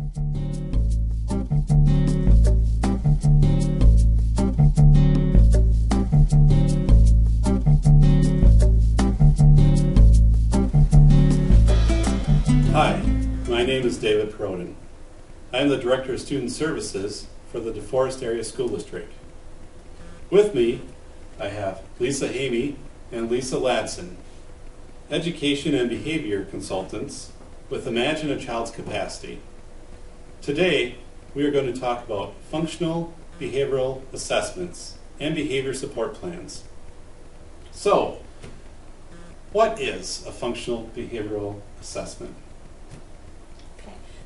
Hi, my name is David Peronin. I am the Director of Student Services for the DeForest Area School District. With me, I have Lisa Hamey and Lisa Ladson, Education and Behavior Consultants with Imagine a Child's Capacity. Today, we are going to talk about functional behavioral assessments and behavior support plans. So, what is a functional behavioral assessment?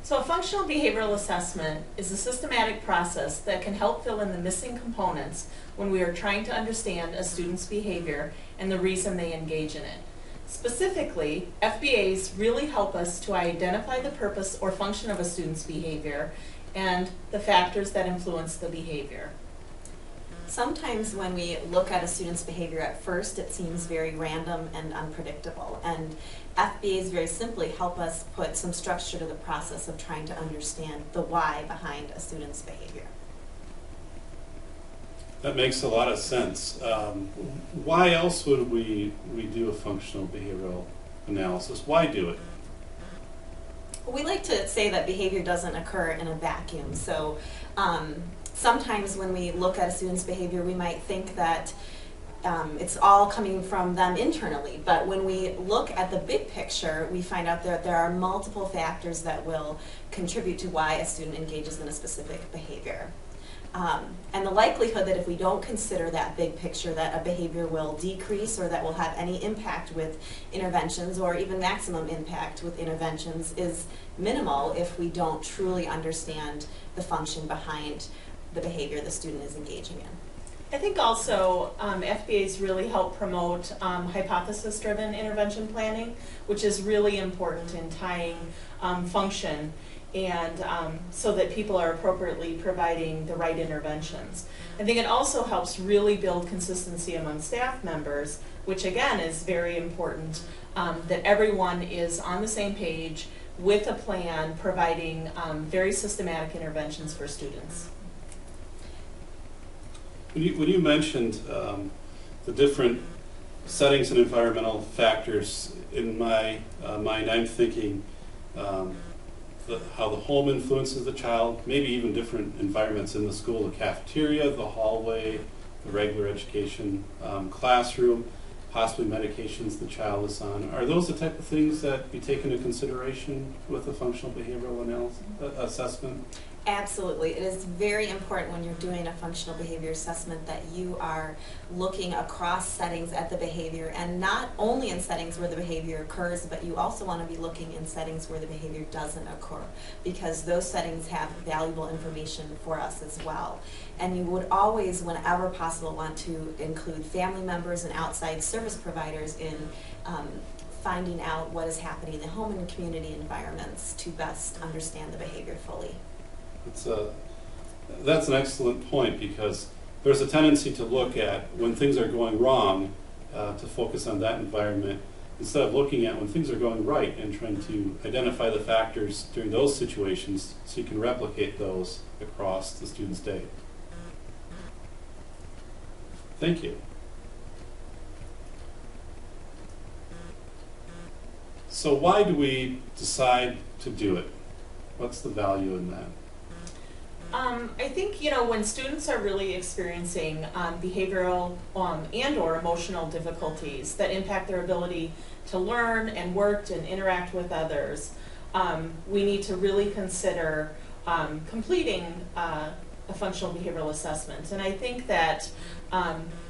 So a functional behavioral assessment is a systematic process that can help fill in the missing components when we are trying to understand a student's behavior and the reason they engage in it. Specifically, FBAs really help us to identify the purpose or function of a student's behavior and the factors that influence the behavior. Sometimes when we look at a student's behavior at first, it seems very random and unpredictable. And FBAs very simply help us put some structure to the process of trying to understand the why behind a student's behavior. That makes a lot of sense. Why else would we do a functional behavioral analysis? Why do it? We like to say that behavior doesn't occur in a vacuum. So sometimes when we look at a student's behavior, we might think that it's all coming from them internally. But when we look at the big picture, we find out that there are multiple factors that will contribute to why a student engages in a specific behavior. And the likelihood that if we don't consider that big picture, that a behavior will decrease or that will have any impact with interventions or even maximum impact with interventions is minimal if we don't truly understand the function behind the behavior the student is engaging in. I think also FBAs really help promote hypothesis-driven intervention planning, which is really important in tying function and so that people are appropriately providing the right interventions. I think it also helps really build consistency among staff members, which again is very important, that everyone is on the same page with a plan providing very systematic interventions for students. When you mentioned the different settings and environmental factors, in my mind I'm thinking how the home influences the child, maybe even different environments in the school, the cafeteria, the hallway, the regular education classroom, possibly medications the child is on. Are those the type of things that be taken into consideration with a functional behavioral assessment? Absolutely. It is very important when you're doing a functional behavior assessment that you are looking across settings at the behavior, and not only in settings where the behavior occurs, but you also want to be looking in settings where the behavior doesn't occur, because those settings have valuable information for us as well. And you would always, whenever possible, want to include family members and outside service providers in finding out what is happening in the home and community environments to best understand the behavior fully. That's an excellent point, because there's a tendency to look at when things are going wrong, to focus on that environment, instead of looking at when things are going right and trying to identify the factors during those situations so you can replicate those across the student's day. Thank you. So why do we decide to do it? What's the value in that? I think, when students are really experiencing behavioral and or emotional difficulties that impact their ability to learn and work and interact with others, we need to really consider completing a functional behavioral assessment. And I think that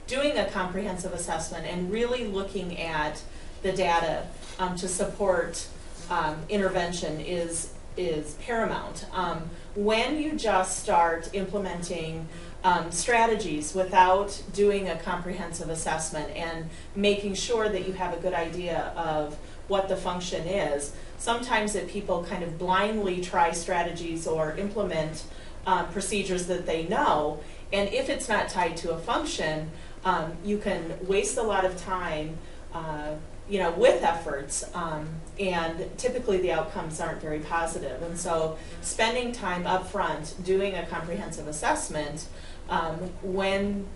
doing a comprehensive assessment and really looking at the data to support intervention is paramount. When you just start implementing strategies without doing a comprehensive assessment and making sure that you have a good idea of what the function is, sometimes that people kind of blindly try strategies or implement procedures that they know, and if it's not tied to a function, you can waste a lot of time with efforts, and typically the outcomes aren't very positive. And so spending time up front doing a comprehensive assessment when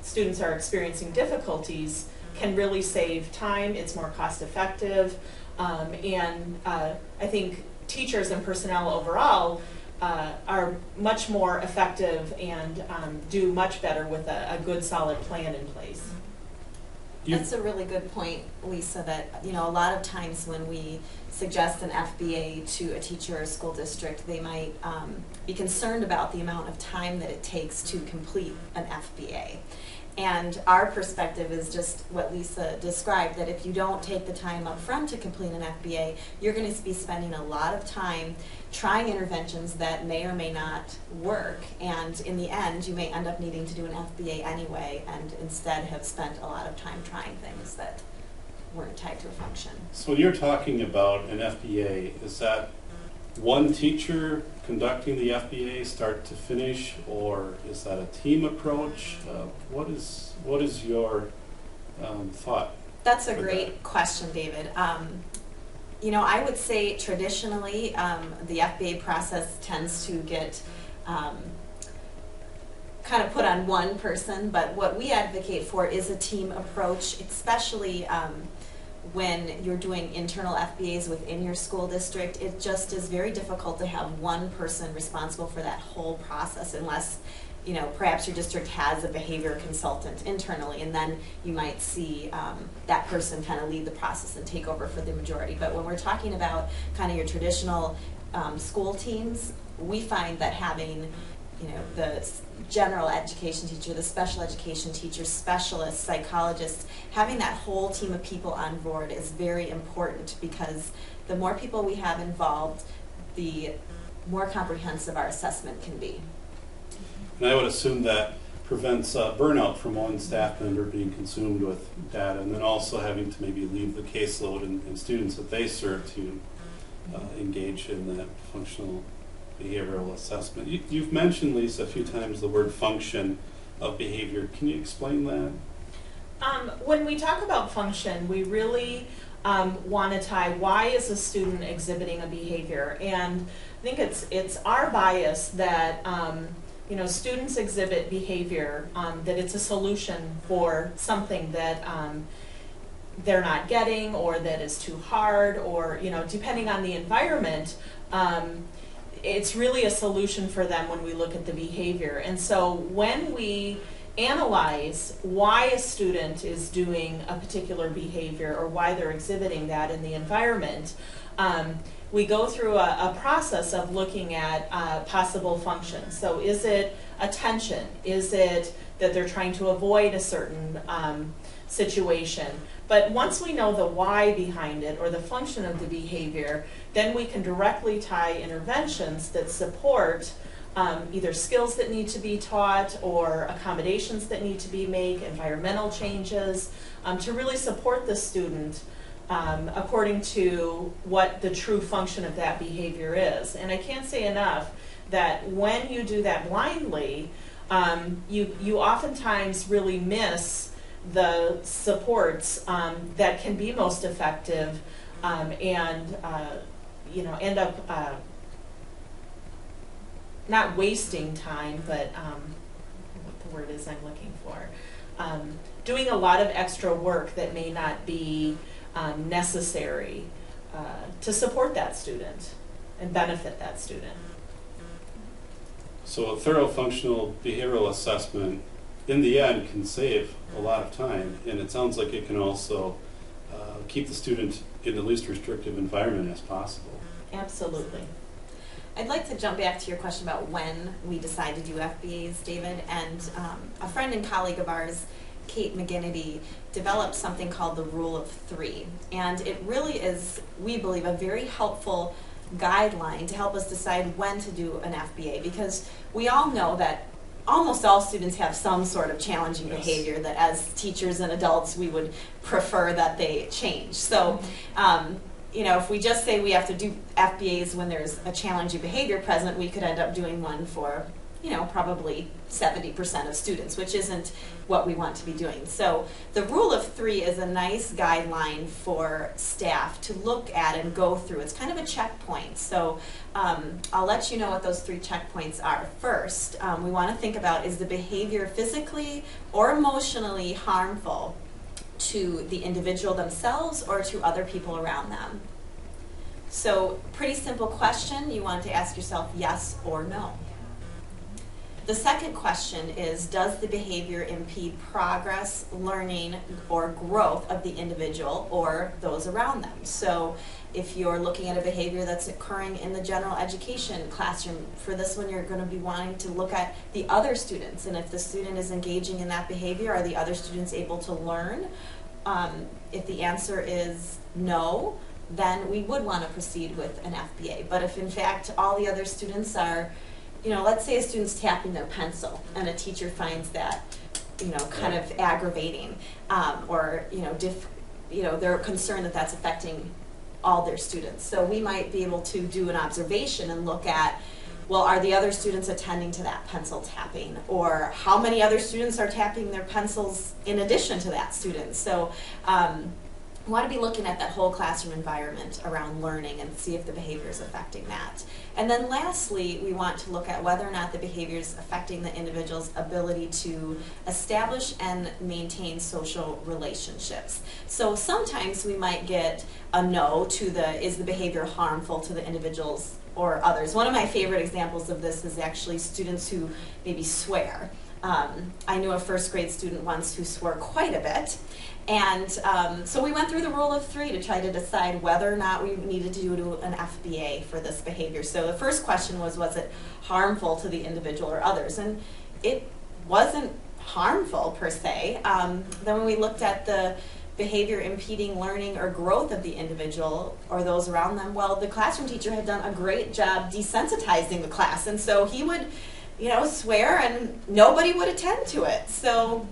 students are experiencing difficulties can really save time. It's more cost effective, and I think teachers and personnel overall are much more effective and do much better with a good solid plan in place. That's a really good point, Lisa, that a lot of times when we suggest an FBA to a teacher or a school district, they might be concerned about the amount of time that it takes to complete an FBA. And our perspective is just what Lisa described, that if you don't take the time up front to complete an FBA, you're going to be spending a lot of time trying interventions that may or may not work. And in the end, you may end up needing to do an FBA anyway, and instead have spent a lot of time trying things that weren't tied to a function. So when you're talking about an FBA, is that one teacher conducting the FBA start to finish, or is that a team approach? What is your thought? That's a great question, David. I would say traditionally the FBA process tends to get kind of put on one person, but what we advocate for is a team approach, especially when you're doing internal FBAs within your school district. It just is very difficult to have one person responsible for that whole process unless perhaps your district has a behavior consultant internally, and then you might see that person kind of lead the process and take over for the majority. But when we're talking about kind of your traditional school teams, we find that having the general education teacher, the special education teacher, specialists, psychologists, having that whole team of people on board is very important, because the more people we have involved, the more comprehensive our assessment can be. And I would assume that prevents burnout from one staff member being consumed with data, and then also having to maybe leave the caseload and students that they serve to engage in that functional behavioral assessment. You've mentioned, Lisa, a few times the word function of behavior. Can you explain that? When we talk about function, we really want to tie why is a student exhibiting a behavior, and I think it's our bias that students exhibit behavior, that it's a solution for something that they're not getting, or that is too hard, or depending on the environment, it's really a solution for them when we look at the behavior. And so when we analyze why a student is doing a particular behavior or why they're exhibiting that in the environment, we go through a process of looking at possible functions. So is it attention? Is it that they're trying to avoid a certain situation? But once we know the why behind it, or the function of the behavior, then we can directly tie interventions that support either skills that need to be taught, or accommodations that need to be made, environmental changes, to really support the student according to what the true function of that behavior is. And I can't say enough that when you do that blindly, you oftentimes really miss the supports that can be most effective, and end up not wasting time, but what the word is I'm looking for, doing a lot of extra work that may not be necessary to support that student and benefit that student. So a thorough functional behavioral assessment in the end can save a lot of time, and it sounds like it can also keep the student in the least restrictive environment as possible. Absolutely. I'd like to jump back to your question about when we decide to do FBAs, David, and a friend and colleague of ours, Kate McGinnity, developed something called the Rule of Three, and it really is, we believe, a very helpful guideline to help us decide when to do an FBA, because we all know that almost all students have some sort of challenging behavior that as teachers and adults we would prefer that they change. So if we just say we have to do FBAs when there's a challenging behavior present, we could end up doing one for probably 70% of students, which isn't what we want to be doing. So the rule of 3 is a nice guideline for staff to look at and go through. It's kind of a checkpoint. So I'll let you know what those 3 checkpoints are. First, we want to think about, is the behavior physically or emotionally harmful to the individual themselves or to other people around them? So pretty simple question. You want to ask yourself yes or no. The second question is, does the behavior impede progress, learning, or growth of the individual or those around them? So if you're looking at a behavior that's occurring in the general education classroom, for this one you're going to be wanting to look at the other students, and if the student is engaging in that behavior, are the other students able to learn? If the answer is no, then we would want to proceed with an FBA. But if in fact all the other students are, let's say a student's tapping their pencil and a teacher finds that, kind of aggravating, or, they're concerned that that's affecting all their students. So we might be able to do an observation and look at, well, are the other students attending to that pencil tapping? Or how many other students are tapping their pencils in addition to that student? So we want to be looking at that whole classroom environment around learning and see if the behavior is affecting that. And then lastly, we want to look at whether or not the behavior is affecting the individual's ability to establish and maintain social relationships. So sometimes we might get a no to is the behavior harmful to the individuals or others. One of my favorite examples of this is actually students who maybe swear. I knew a first grade student once who swore quite a bit. And so we went through the rule of 3 to try to decide whether or not we needed to do an FBA for this behavior. So the first question was it harmful to the individual or others? And it wasn't harmful per se. Then when we looked at the behavior impeding learning or growth of the individual or those around them, well, the classroom teacher had done a great job desensitizing the class. And so he would, swear and nobody would attend to it. So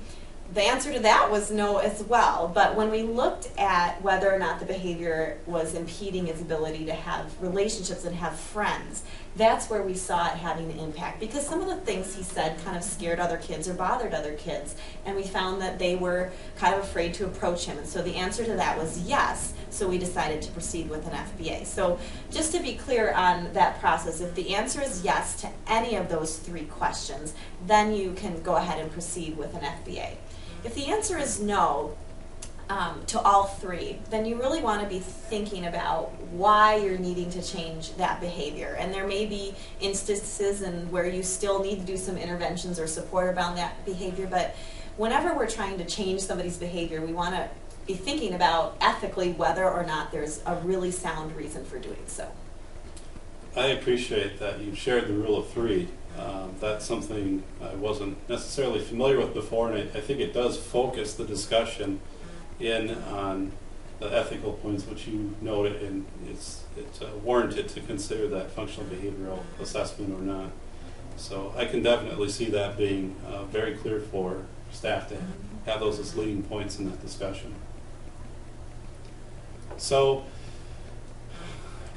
the answer to that was no as well. But when we looked at whether or not the behavior was impeding his ability to have relationships and have friends, that's where we saw it having an impact. Because some of the things he said kind of scared other kids or bothered other kids. And we found that they were kind of afraid to approach him. And so the answer to that was yes. So we decided to proceed with an FBA. So just to be clear on that process, if the answer is yes to any of those 3 questions, then you can go ahead and proceed with an FBA. If the answer is no to all 3, then you really want to be thinking about why you're needing to change that behavior. And there may be instances where you still need to do some interventions or support around that behavior, but whenever we're trying to change somebody's behavior, we want to be thinking about ethically whether or not there's a really sound reason for doing so. I appreciate that you shared the rule of 3. That's something I wasn't necessarily familiar with before, and I think it does focus the discussion in on the ethical points which you noted, and it's warranted to consider that functional behavioral assessment or not. So I can definitely see that being very clear for staff to have those as leading points in that discussion. So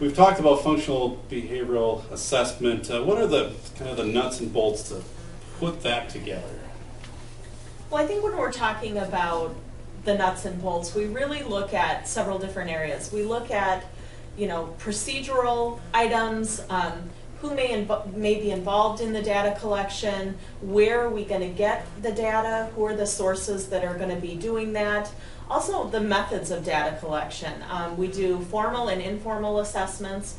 we've talked about functional behavioral assessment. What are the kind of the nuts and bolts to put that together? Well, I think when we're talking about the nuts and bolts, we really look at several different areas. We look at, procedural items, who may be involved in the data collection, where are we going to get the data, who are the sources that are going to be doing that. Also, the methods of data collection. We do formal and informal assessments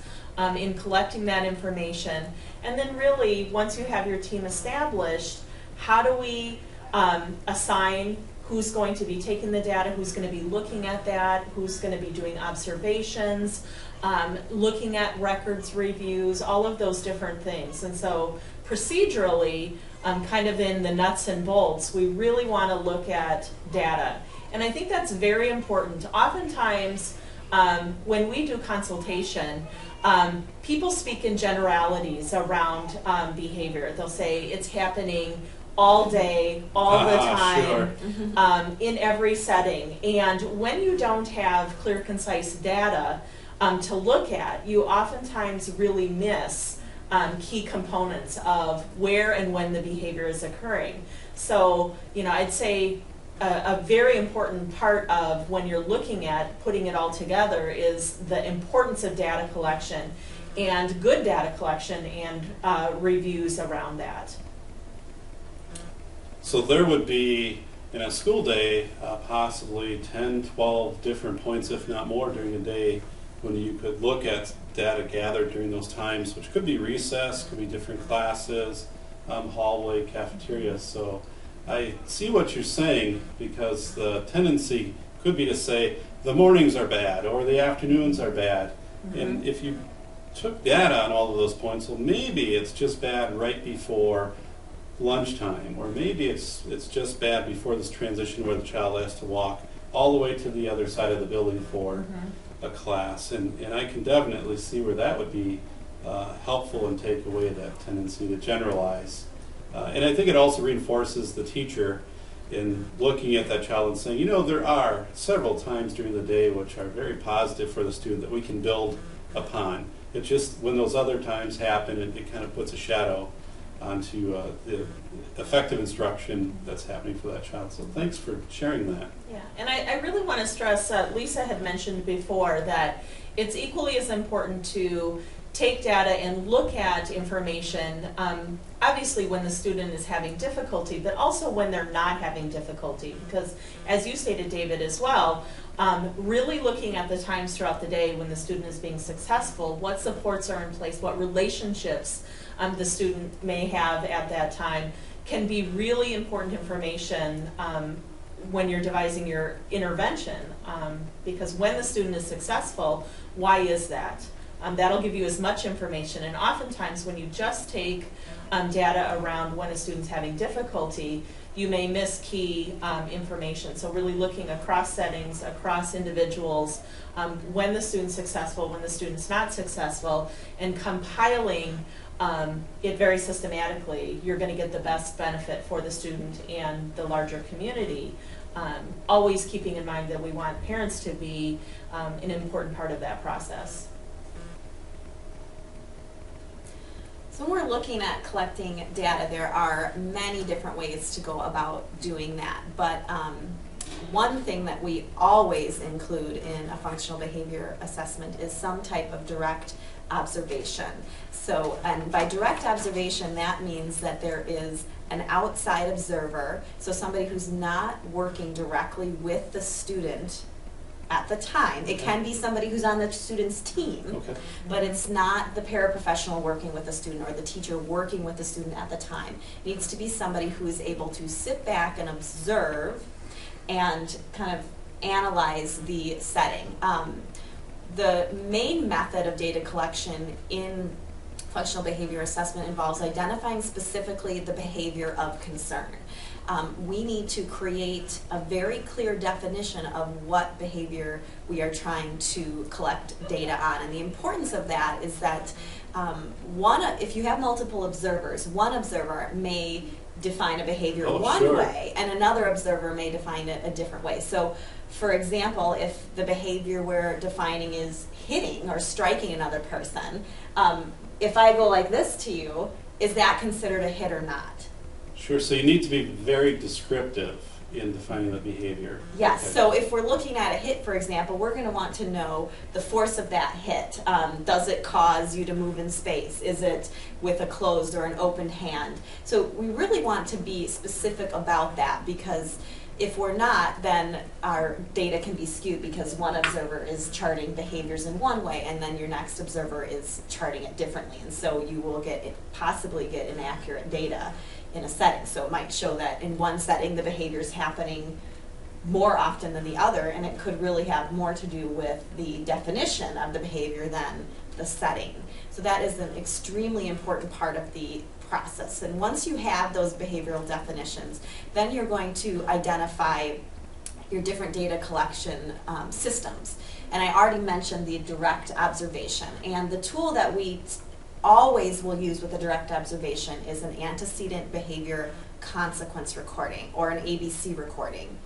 in collecting that information. And then really, once you have your team established, how do we assign who's going to be taking the data, who's going to be looking at that, who's going to be doing observations, looking at records reviews, all of those different things. And so procedurally, kind of in the nuts and bolts, we really want to look at data. And I think that's very important. Oftentimes, when we do consultation, people speak in generalities around behavior. They'll say it's happening all day, all the time, sure. In every setting. And when you don't have clear, concise data to look at, you oftentimes really miss key components of where and when the behavior is occurring. So, I'd say a very important part of when you're looking at putting it all together is the importance of data collection and good data collection and reviews around that. So there would be, in a school day, possibly 10, 12 different points, if not more, during the day when you could look at data gathered during those times, which could be recess, could be different classes, hallway, cafeteria. So I see what you're saying, because the tendency could be to say the mornings are bad or the afternoons are bad. Mm-hmm. And if you took data on all of those points, well, maybe it's just bad right before lunchtime, or maybe it's just bad before this transition where the child has to walk all the way to the other side of the building for a class. And I can definitely see where that would be helpful and take away that tendency to generalize. And I think it also reinforces the teacher in looking at that child and saying, there are several times during the day which are very positive for the student that we can build upon. It's just when those other times happen, it kind of puts a shadow onto the effective instruction that's happening for that child. So thanks for sharing that. Yeah, and I really want to stress, Lisa had mentioned before, that it's equally as important to take data and look at information, obviously when the student is having difficulty, but also when they're not having difficulty. Because as you stated, David, as well, really looking at the times throughout the day when the student is being successful, what supports are in place, what relationships the student may have at that time, can be really important information when you're devising your intervention. Because when the student is successful, why is that? That'll give you as much information. And oftentimes when you just take data around when a student's having difficulty, you may miss key information. So really looking across settings, across individuals, when the student's successful, when the student's not successful, and compiling it very systematically, you're going to get the best benefit for the student and the larger community. Always keeping in mind that we want parents to be an important part of that process. So when we're looking at collecting data, there are many different ways to go about doing that. But one thing that we always include in a functional behavior assessment is some type of direct observation. So, and by direct observation, that means that there is an outside observer, so somebody who's not working directly with the student at the time. It can be somebody who's on the student's team, but it's not the paraprofessional working with the student or the teacher working with the student at the time. It needs to be somebody who is able to sit back and observe and kind of analyze the setting. The main method of data collection in functional behavior assessment involves identifying specifically the behavior of concern. We need to create a very clear definition of what behavior we are trying to collect data on. And the importance of that is that if you have multiple observers, one observer may define a behavior one way and another observer may define it a different way. So for example, if the behavior we're defining is hitting or striking another person, if I go like this to you, is that considered a hit or not? Sure, so you need to be very descriptive in defining the behavior. Yes, so if we're looking at a hit, for example, we're going to want to know the force of that hit. Does it cause you to move in space? Is it with a closed or an opened hand? So we really want to be specific about that, because if we're not, then our data can be skewed because one observer is charting behaviors in one way and then your next observer is charting it differently. And so you will possibly get inaccurate data in a setting. So it might show that in one setting the behavior is happening more often than the other, and it could really have more to do with the definition of the behavior than the setting. So that is an extremely important part of the process. And once you have those behavioral definitions, then you're going to identify your different data collection systems. And I already mentioned the direct observation. And the tool that we always will use with a direct observation is an antecedent behavior consequence recording, or an ABC recording.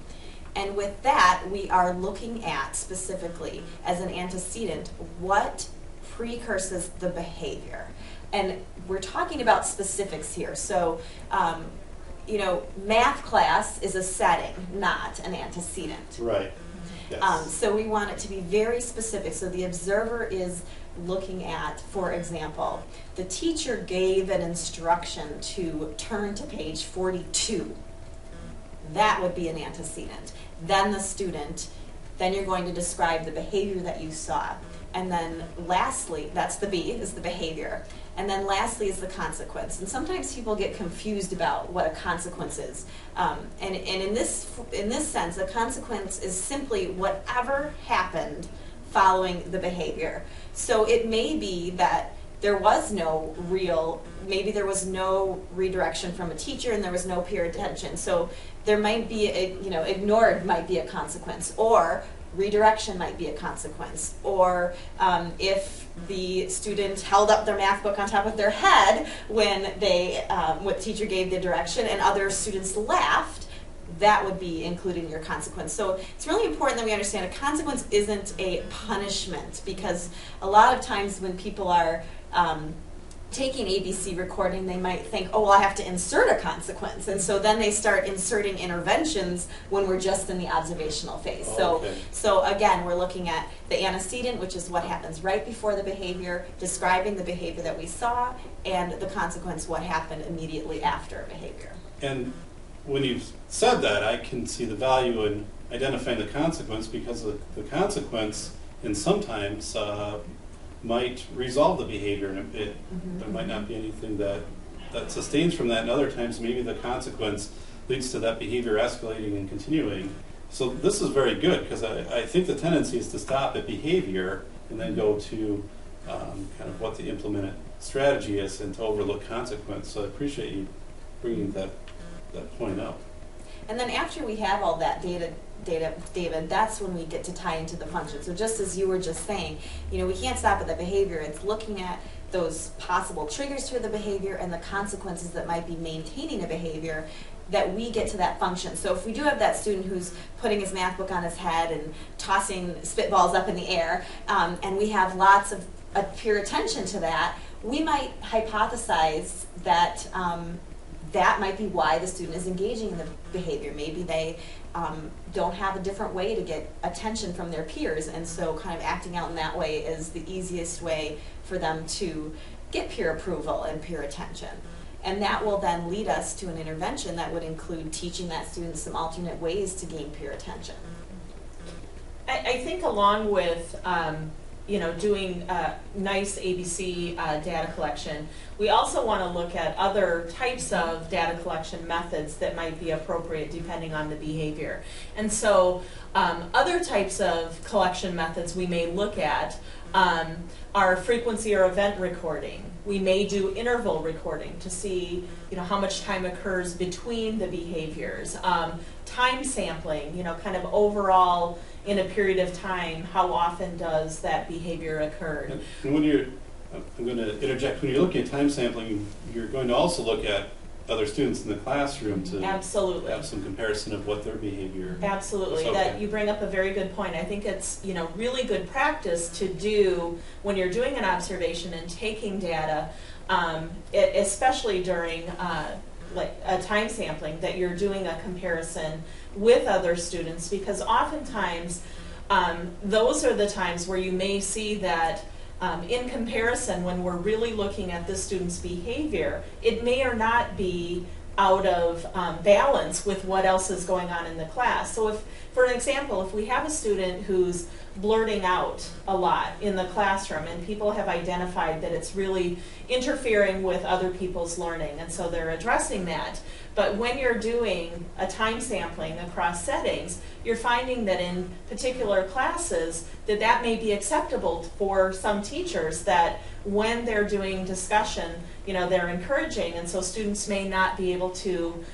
And with that, we are looking at specifically, as an antecedent, what precurses the behavior. And we're talking about specifics here. So, you know, math class is a setting, not an antecedent. Right. Yes. So we want it to be very specific. So the observer is looking at, for example, the teacher gave an instruction to turn to page 42. That would be an antecedent. Then the student, then you're going to describe the behavior that you saw. And then lastly, that's the B, is the behavior. And then lastly is the consequence. And sometimes people get confused about what a consequence is. And in this sense, a consequence is simply whatever happened following the behavior. So it may be that there was no maybe there was no redirection from a teacher and there was no peer attention. So there might be, ignored might be a consequence, or redirection might be a consequence, or if the student held up their math book on top of their head when what teacher gave the direction and other students laughed, that would be included in your consequence. So it's really important that we understand a consequence isn't a punishment, because a lot of times when people are taking ABC recording, they might think, oh, well, I have to insert a consequence. And so then they start inserting interventions when we're just in the observational phase. So again, we're looking at the antecedent, which is what happens right before the behavior, describing the behavior that we saw, and the consequence, what happened immediately after a behavior. And when you've said that, I can see the value in identifying the consequence, because the consequence, and sometimes might resolve the behavior, and there might not be anything that sustains from that, and other times maybe the consequence leads to that behavior escalating and continuing. So this is very good, because I think the tendency is to stop at behavior and then go to kind of what the implemented strategy is, and to overlook consequence. So I appreciate you bringing that point up. And then after we have all that data, David, that's when we get to tie into the function. So just as you were just saying, we can't stop at the behavior. It's looking at those possible triggers for the behavior and the consequences that might be maintaining a behavior, that we get to that function. So if we do have that student who's putting his math book on his head and tossing spitballs up in the air, and we have lots of peer attention to that, we might hypothesize that that might be why the student is engaging in the behavior. Maybe they don't have a different way to get attention from their peers, and so kind of acting out in that way is the easiest way for them to get peer approval and peer attention. And that will then lead us to an intervention that would include teaching that student some alternate ways to gain peer attention. I think along with doing nice ABC data collection, we also want to look at other types of data collection methods that might be appropriate depending on the behavior. And so other types of collection methods we may look at are frequency or event recording. We may do interval recording to see how much time occurs between the behaviors. Time sampling, kind of overall in a period of time, how often does that behavior occur? And when I'm going to interject, when you're looking at time sampling, you're going to also look at other students in the classroom to Absolutely. have some comparison of what their behavior Absolutely. is. Okay. That you bring up a very good point. I think it's really good practice to do when you're doing an observation and taking data, especially during like a time sampling, that you're doing a comparison with other students, because oftentimes those are the times where you may see that in comparison, when we're really looking at this student's behavior, it may or not be out of balance with what else is going on in the class. So if, for an example, if we have a student who's blurting out a lot in the classroom and people have identified that it's really interfering with other people's learning, and so they're addressing that. But when you're doing a time sampling across settings, you're finding that in particular classes that may be acceptable for some teachers, that when they're doing discussion, they're encouraging, and so students may not be able to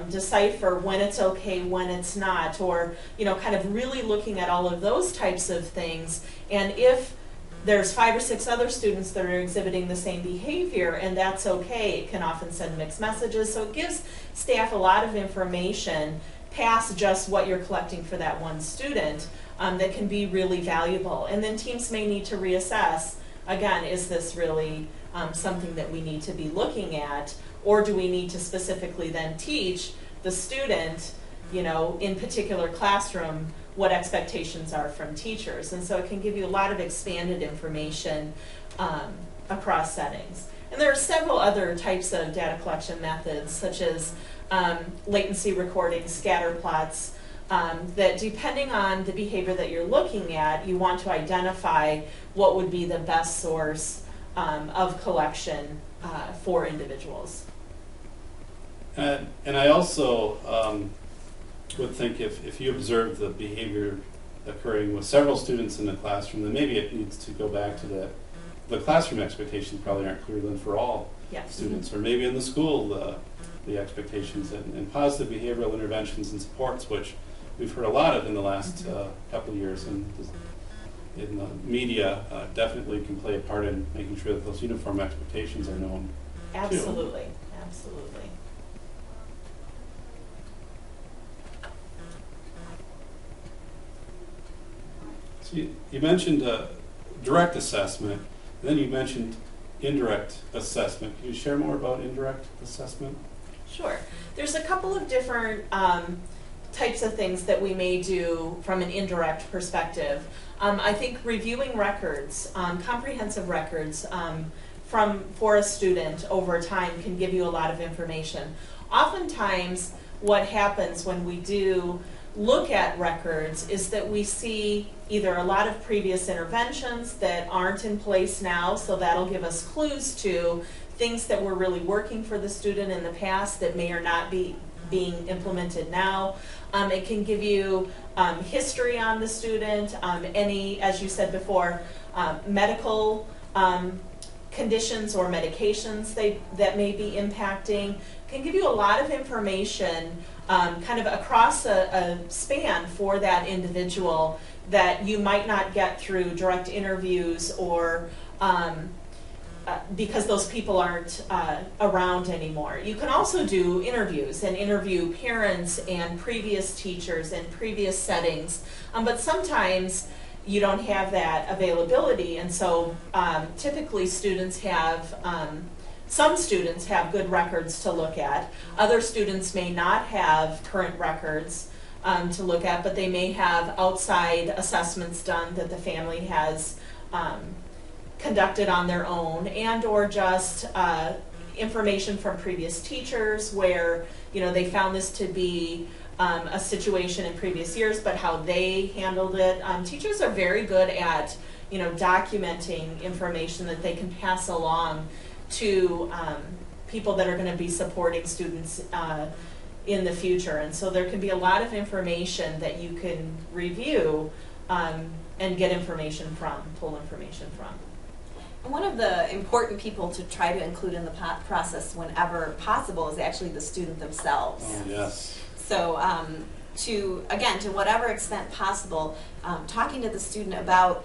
decipher when it's okay, when it's not, or kind of really looking at all of those types of things. And if there's 5 or 6 other students that are exhibiting the same behavior, and that's okay, it can often send mixed messages. So it gives staff a lot of information past just what you're collecting for that one student that can be really valuable. And then teams may need to reassess, again, is this really something that we need to be looking at, or do we need to specifically then teach the student, you know, in particular classroom, what expectations are from teachers? And so it can give you a lot of expanded information across settings. And there are several other types of data collection methods, such as latency recording, scatter plots, that depending on the behavior that you're looking at, you want to identify what would be the best source of collection for individuals. And I also would think if you observe the behavior occurring with several students in the classroom, then maybe it needs to go back to the classroom expectations probably aren't clear then for all students, or maybe in the school the expectations and positive behavioral interventions and supports, which we've heard a lot of in the last couple of years, and in the media definitely can play a part in making sure that those uniform expectations are known. Absolutely, absolutely. So you mentioned direct assessment, and then you mentioned indirect assessment. Can you share more about indirect assessment? Sure. There's a couple of different types of things that we may do from an indirect perspective. I think reviewing records, comprehensive records for a student over time can give you a lot of information. Oftentimes what happens when we do look at records is that we see either a lot of previous interventions that aren't in place now, so that'll give us clues to things that were really working for the student in the past that may or not be being implemented now. It can give you history on the student, any, as you said before, medical conditions or medications that may be impacting. Can give you a lot of information kind of across a span for that individual that you might not get through direct interviews or because those people aren't around anymore. You can also do interviews and interview parents and previous teachers and previous settings, but sometimes you don't have that availability, and so typically students have some students have good records to look at. Other students may not have current records to look at, but they may have outside assessments done that the family has conducted on their own, and or just information from previous teachers where, you know, they found this to be a situation in previous years, but how they handled it. Teachers are very good at, you know, documenting information that they can pass along to people that are going to be supporting students in the future. And so there can be a lot of information that you can review and get information from, pull information from. One of the important people to try to include in the process whenever possible is actually the student themselves. Oh, yes. So to whatever extent possible, talking to the student about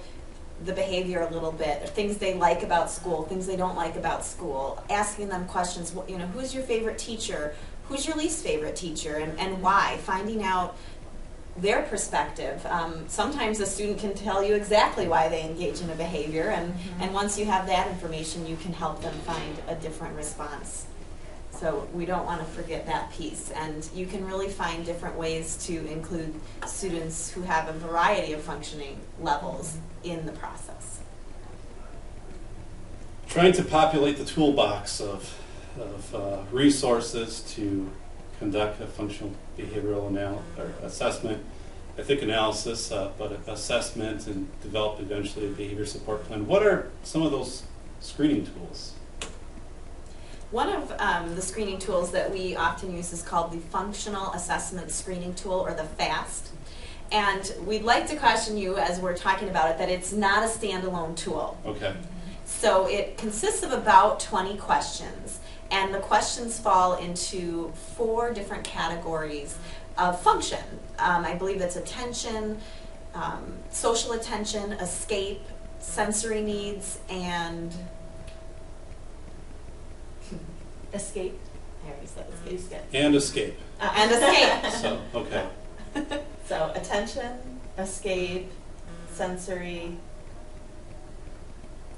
the behavior a little bit, or things they like about school, things they don't like about school, asking them questions, you know, who's your favorite teacher, who's your least favorite teacher, and why, finding out their perspective. Sometimes a student can tell you exactly why they engage in a behavior, and once you have that information, you can help them find a different response. So we don't want to forget that piece, and you can really find different ways to include students who have a variety of functioning levels in the process. Trying to populate the toolbox of resources to conduct a functional behavioral assessment, I think analysis, but assessment, and develop eventually a behavior support plan. What are some of those screening tools? One of the screening tools that we often use is called the Functional Assessment Screening Tool, or the FAST. And we'd like to caution you as we're talking about it that it's not a standalone tool. Okay. So it consists of about 20 questions, and the questions fall into 4 different categories of function. I believe it's attention, social attention, escape, sensory needs, and Escape. I already said escape. And escape. And escape. So, okay. So attention, escape, sensory,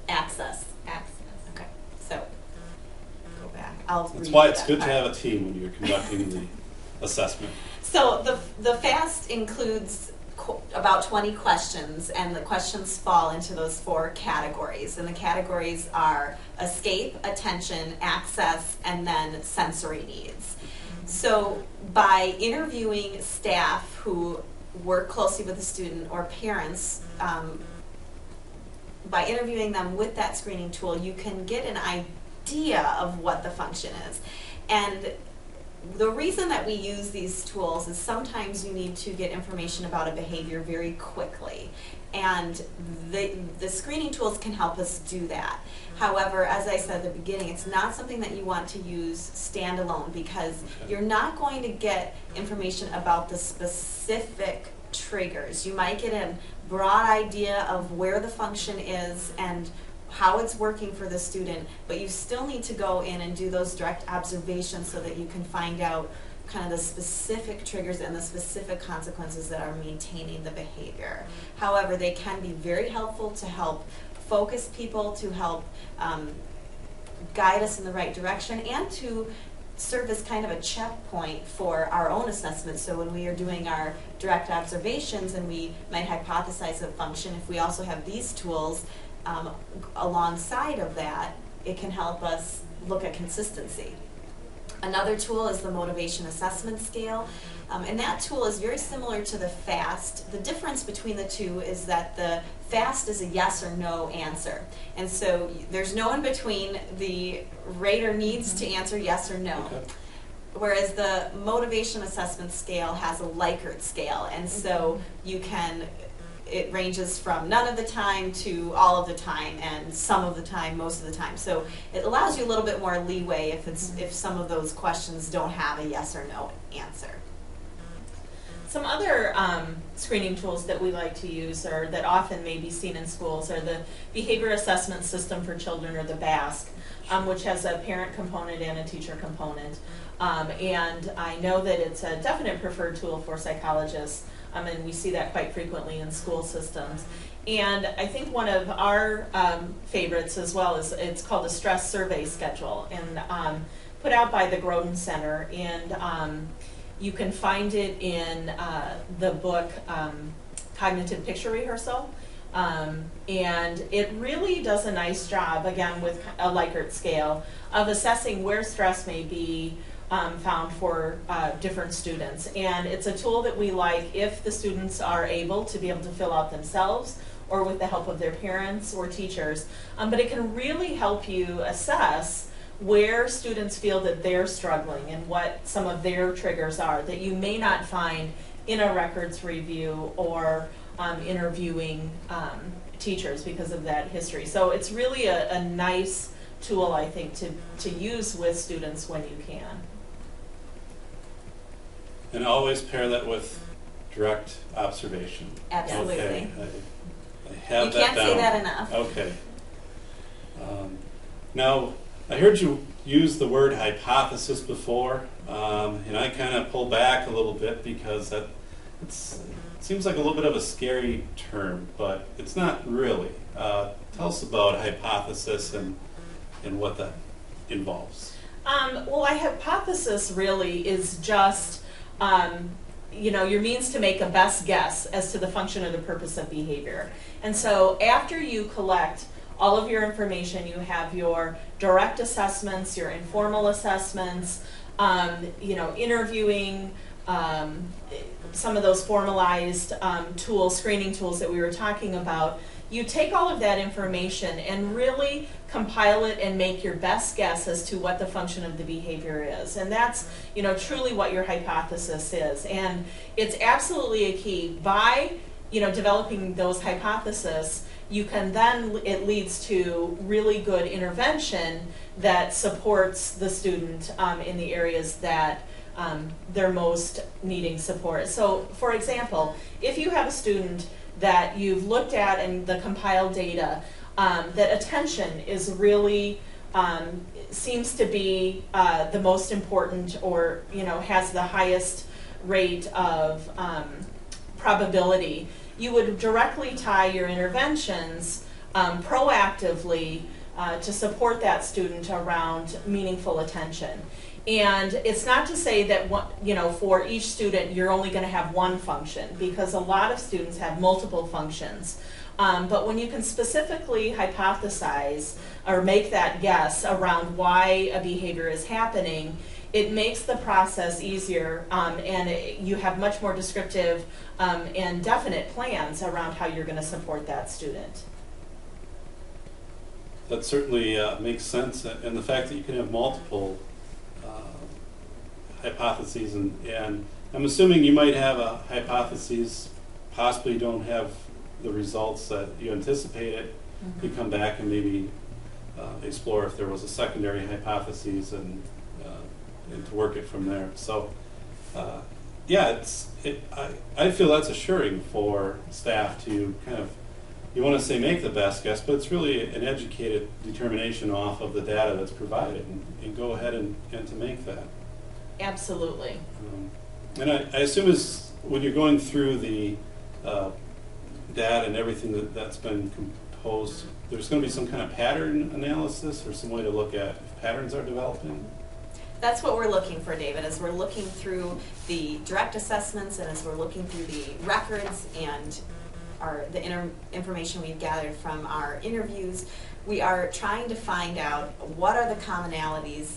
Access. access. Okay. I'll That's read why you it's that good to part. have a team when you're conducting the assessment. So the FAST includes about 20 questions, and the questions fall into those 4 categories. And the categories are escape, attention, access, and then sensory needs. So by interviewing staff who work closely with the student or parents, by interviewing them with that screening tool, you can get an idea of what the function is. And the reason that we use these tools is sometimes you need to get information about a behavior very quickly. And the screening tools can help us do that. However, as I said at the beginning, it's not something that you want to use standalone, because you're not going to get information about the specific triggers. You might get a broad idea of where the function is and how it's working for the student, but you still need to go in and do those direct observations so that you can find out kind of the specific triggers and the specific consequences that are maintaining the behavior. However, they can be very helpful to help focus people, to help guide us in the right direction, and to serve as kind of a checkpoint for our own assessment. So when we are doing our direct observations and we might hypothesize a function, if we also have these tools alongside of that, it can help us look at consistency. Another tool is the motivation assessment scale, and that tool is very similar to the FAST. The difference between the two is that the FAST is a yes or no answer, and so there's no in between. The rater needs to answer yes or no. Okay. Whereas the motivation assessment scale has a Likert scale, and so you can, it ranges from none of the time to all of the time and some of the time, most of the time. So it allows you a little bit more leeway if some of those questions don't have a yes or no answer. Some other screening tools that we like to use, or that often may be seen in schools, are the Behavior Assessment System for Children, or the BASC, which has a parent component and a teacher component. And I know that it's a definite preferred tool for psychologists, and we see that quite frequently in school systems. And I think one of our favorites as well is, it's called a stress survey schedule, and put out by the Groden Center. And you can find it in the book Cognitive Picture Rehearsal. And it really does a nice job, again with a Likert scale, of assessing where stress may be found for different students. And it's a tool that we like if the students are able to be able to fill out themselves, or with the help of their parents or teachers. But it can really help you assess where students feel that they're struggling and what some of their triggers are that you may not find in a records review or interviewing teachers because of that history. So it's really a nice tool, I think, to use with students when you can. And always pair that with direct observation. Absolutely. Okay. I have You that can't down. say that enough. Okay. Now, I heard you use the word hypothesis before, and I kind of pull back a little bit because it seems like a little bit of a scary term, but it's not really. Tell us about hypothesis and what that involves. Well, a hypothesis really is just your means to make a best guess as to the function or the purpose of behavior. And so after you collect all of your information, you have your direct assessments, your informal assessments, interviewing, some of those formalized tools, screening tools that we were talking about. You take all of that information and really compile it and make your best guess as to what the function of the behavior is. And that's, truly what your hypothesis is. And it's absolutely a key. By, developing those hypotheses, you can then, it leads to really good intervention that supports the student in the areas that they're most needing support. So, for example, if you have a student that you've looked at and the compiled data, that attention is really, seems to be the most important, or, has the highest rate of probability, you would directly tie your interventions proactively to support that student around meaningful attention. And it's not to say that for each student you're only going to have one function, because a lot of students have multiple functions. But when you can specifically hypothesize or make that guess around why a behavior is happening, it makes the process easier, and you have much more descriptive and definite plans around how you're going to support that student. That certainly makes sense, and the fact that you can have multiple hypotheses, and I'm assuming you might have a hypothesis, possibly you don't have the results that you anticipated. Mm-hmm. You come back and maybe explore if there was a secondary hypothesis and to work it from there. So yeah, I feel that's assuring for staff to kind of, you want to say make the best guess, but it's really an educated determination off of the data that's provided, and go ahead and to make that. Absolutely. And I assume when you're going through the data and everything that's been composed, there's going to be some kind of pattern analysis or some way to look at if patterns are developing? That's what we're looking for, David, as we're looking through the direct assessments and as we're looking through the records and the information we've gathered from our interviews. We are trying to find out what are the commonalities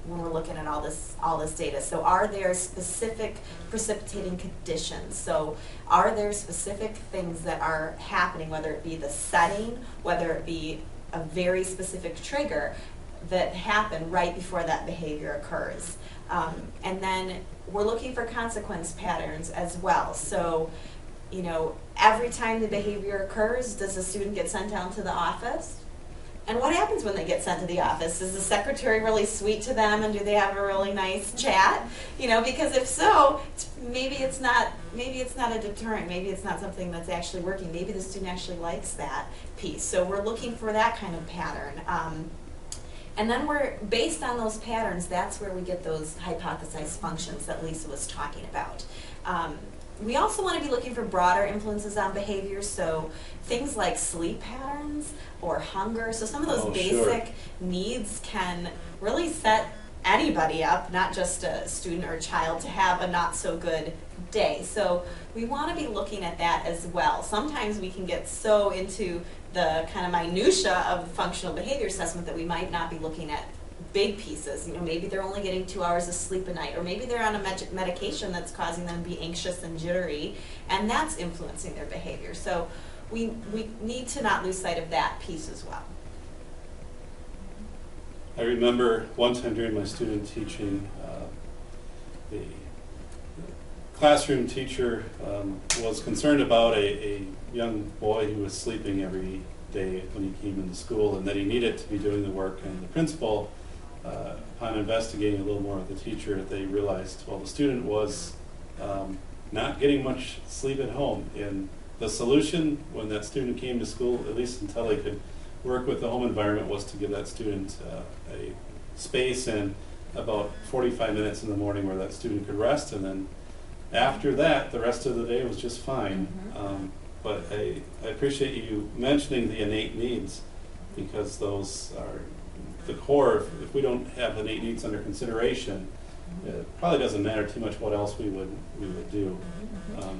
when we're looking at all this data. So are there specific precipitating conditions? So are there specific things that are happening, whether it be the setting, whether it be a very specific trigger that happen right before that behavior occurs? And then we're looking for consequence patterns as well. So, every time the behavior occurs, does the student get sent down to the office? And what happens when they get sent to the office? Is the secretary really sweet to them, and do they have a really nice chat? Because if so, maybe it's not a deterrent. Maybe it's not something that's actually working. Maybe the student actually likes that piece. So we're looking for that kind of pattern. And then based on those patterns, that's where we get those hypothesized functions that Lisa was talking about. We also want to be looking for broader influences on behavior, so things like sleep patterns or hunger. So some of those basic needs can really set anybody up, not just a student or a child, to have a not so good day. So we want to be looking at that as well. Sometimes we can get so into the kind of minutia of the functional behavior assessment that we might not be looking at big pieces. Maybe they're only getting 2 hours of sleep a night, or maybe they're on a medication that's causing them to be anxious and jittery, and that's influencing their behavior. So we need to not lose sight of that piece as well. I remember one time during my student teaching, the classroom teacher was concerned about a young boy who was sleeping every day when he came into school, and that he needed to be doing the work. And the principal, upon investigating a little more with the teacher, they realized, well, the student was not getting much sleep at home. And the solution when that student came to school, at least until they could work with the home environment, was to give that student a space and about 45 minutes in the morning where that student could rest, and then after that, the rest of the day was just fine. Mm-hmm. But I appreciate you mentioning the innate needs, because those are the core. If we don't have innate needs under consideration, it probably doesn't matter too much what else we would do. Mm-hmm.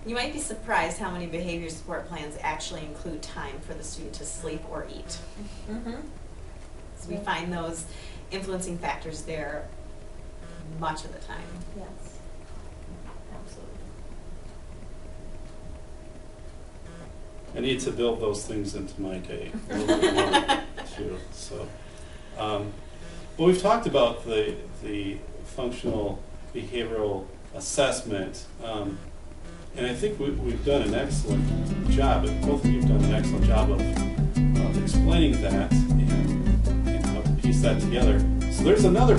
You might be surprised how many behavior support plans actually include time for the student to sleep or eat. Mm-hmm. So we find those influencing factors there much of the time. Yes, absolutely. I need to build those things into my day a little bit more too. So, well, we've talked about the functional behavioral assessment, and I think we've done an excellent job. Both of you have done an excellent job of explaining that and how to piece that together. So there's another